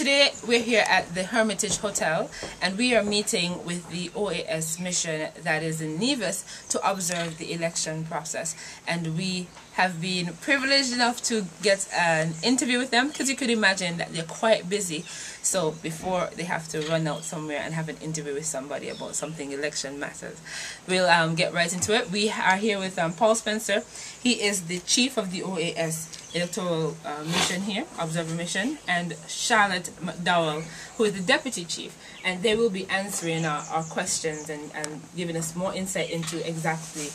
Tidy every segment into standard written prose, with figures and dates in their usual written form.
Today we're here at the Hermitage Hotel and we are meeting with the OAS mission that is in Nevis to observe the election process, and we have been privileged enough to get an interview with them because you could imagine that they're quite busy, so before they have to run out somewhere and have an interview with somebody about something election matters. We'll get right into it. We are here with Paul Spencer. He is the chief of the OAS electoral mission here, observer mission, and Charlotte McDowell, who is the deputy chief, and they will be answering our questions and giving us more insight into exactly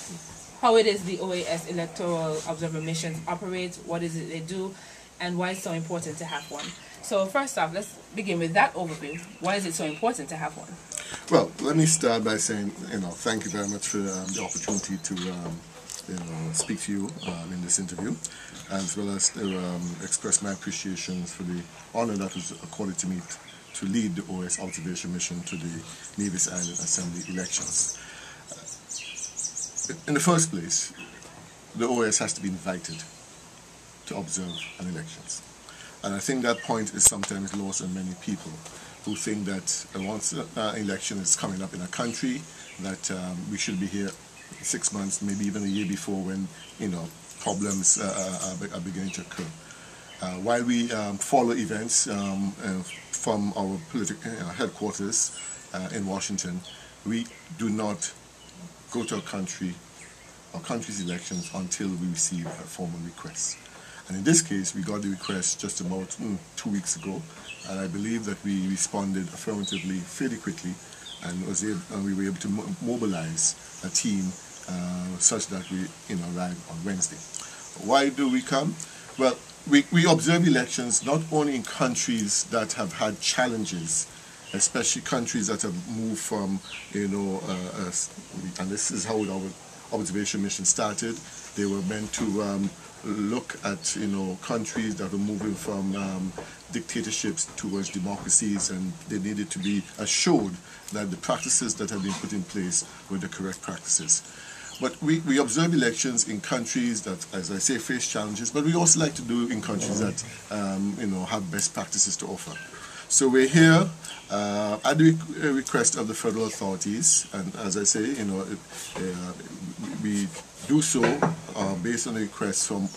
how it is the OAS electoral observer missions operate, what is it they do, and why it's so important to have one. So first off, let's begin with that overview. Why is it so important to have one? Well, let me start by saying, thank you very much for the opportunity to speak to you in this interview, as well as to express my appreciation for the honor that was accorded to me to lead the OAS observation mission to the Nevis Island Assembly elections. In the first place, the OAS has to be invited to observe an elections. And I think that point is sometimes lost on many people who think that once an election is coming up in a country, that we should be here 6 months, maybe even a year before, when problems are beginning to occur. While we follow events from our political headquarters in Washington, we do not go to our country's elections until we receive a formal request. And in this case, we got the request just about 2 weeks ago, and I believe that we responded affirmatively fairly quickly, and we were able to mobilize a team such that we arrived on Wednesday. Why do we come? Well, we observe elections not only in countries that have had challenges, especially countries that have moved from, and this is how our observation mission started. They were meant to look at countries that were moving from dictatorships towards democracies, and they needed to be assured that the practices that have been put in place were the correct practices. But we observe elections in countries that, as I say, face challenges, but we also like to do in countries that have best practices to offer. So we're here at the request of the federal authorities, and as I say, we do so based on a request from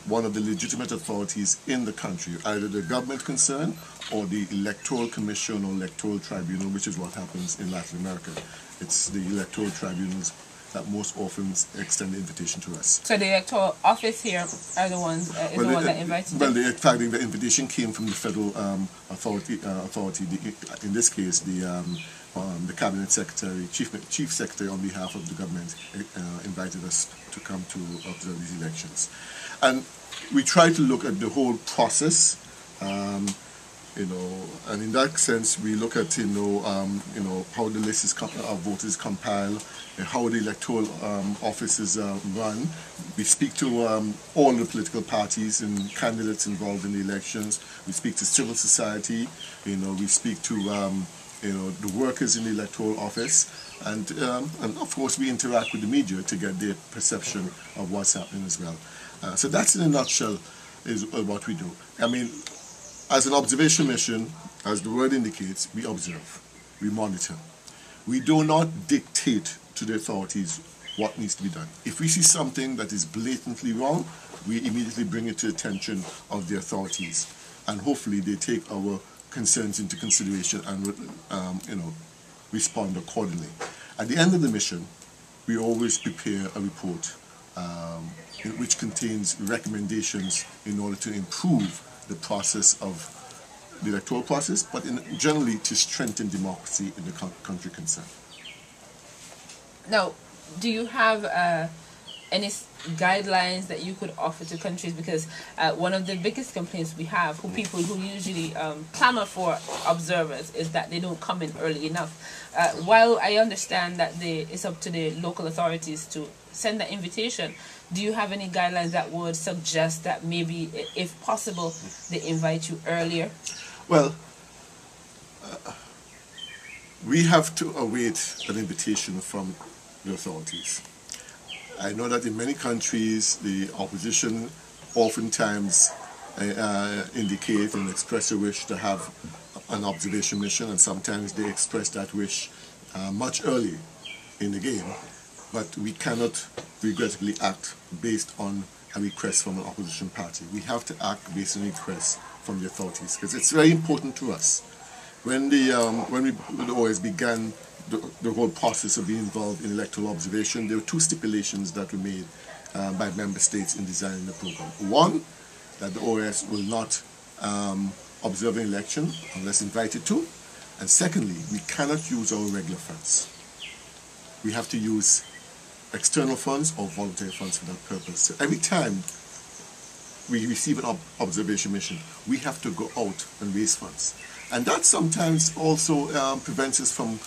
one of the legitimate authorities in the country, either the government concerned or the electoral commission or electoral tribunal, which is what happens in Latin America. It's the electoral tribunals that most often extend the invitation to us. So the electoral office here are the ones the one that invited you? Well, in fact, the invitation came from the federal authority. In this case, the cabinet secretary, chief secretary on behalf of the government, invited us to come to observe these elections, and we try to look at the whole process. And in that sense, we look at how the list of voters compiled, how the electoral offices run. We speak to all the political parties and candidates involved in the elections. We speak to civil society. We speak to the workers in the electoral office, and of course we interact with the media to get their perception of what's happening as well. So that's in a nutshell is what we do. I mean, as an observation mission, as the word indicates, we observe, we monitor. We do not dictate to the authorities what needs to be done. If we see something that is blatantly wrong, we immediately bring it to the attention of the authorities, and hopefully they take our concerns into consideration and respond accordingly. At the end of the mission, we always prepare a report which contains recommendations in order to improve the process of the electoral process, but generally to strengthen democracy in the country concerned. Now, do you have any guidelines that you could offer to countries? Because one of the biggest complaints we have for people who usually clamor for observers is that they don't come in early enough. While I understand that it's up to the local authorities to send that invitation, do you have any guidelines that would suggest that maybe, if possible, they invite you earlier? Well, we have to await an invitation from the authorities. I know that in many countries, the opposition oftentimes indicate and express a wish to have an observation mission, and sometimes they express that wish much early in the game, but we cannot regrettably act based on a request from an opposition party. We have to act based on requests from the authorities, because it's very important to us. When the OAS began the whole process of being involved in electoral observation, there were two stipulations that were made by member states in designing the program. One, that the OAS will not observe an election unless invited to, and secondly, we cannot use our regular funds. We have to use external funds or voluntary funds for that purpose. So every time we receive an observation mission, we have to go out and raise funds. And that sometimes also prevents us from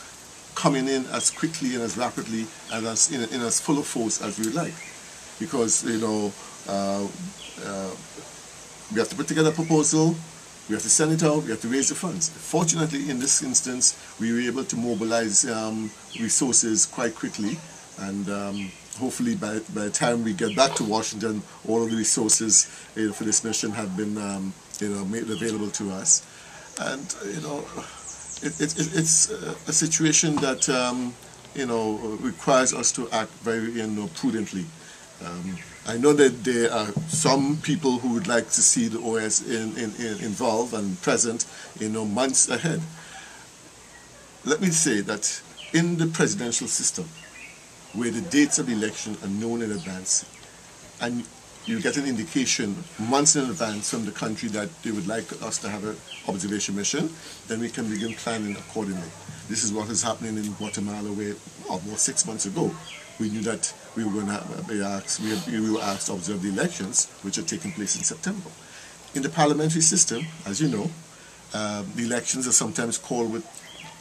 coming in as quickly and as rapidly and as in as full of force as we would like. Because, you know, we have to put together a proposal, we have to send it out, we have to raise the funds. Fortunately, in this instance, we were able to mobilize resources quite quickly, and hopefully by the time we get back to Washington, all of the resources for this mission have been made available to us. And it's a situation that requires us to act very prudently. I know that there are some people who would like to see the OAS involved and present months ahead. Let me say that in the presidential system, where the dates of the election are known in advance, and you get an indication months in advance from the country that they would like us to have an observation mission, then we can begin planning accordingly. This is what is happening in Guatemala, where almost 6 months ago we knew that we were going to be asked, we were asked to observe the elections, which are taking place in September. In the parliamentary system, as you know, the elections are sometimes called with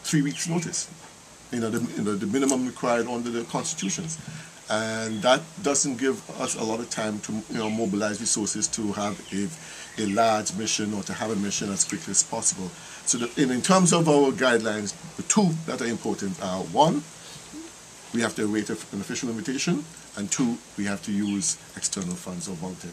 3 weeks' notice. The minimum required under the constitutions. And that doesn't give us a lot of time to mobilize resources to have a large mission or to have a mission as quickly as possible. So that in terms of our guidelines, the two that are important are: one, we have to await an official invitation, and two, we have to use external funds or voluntary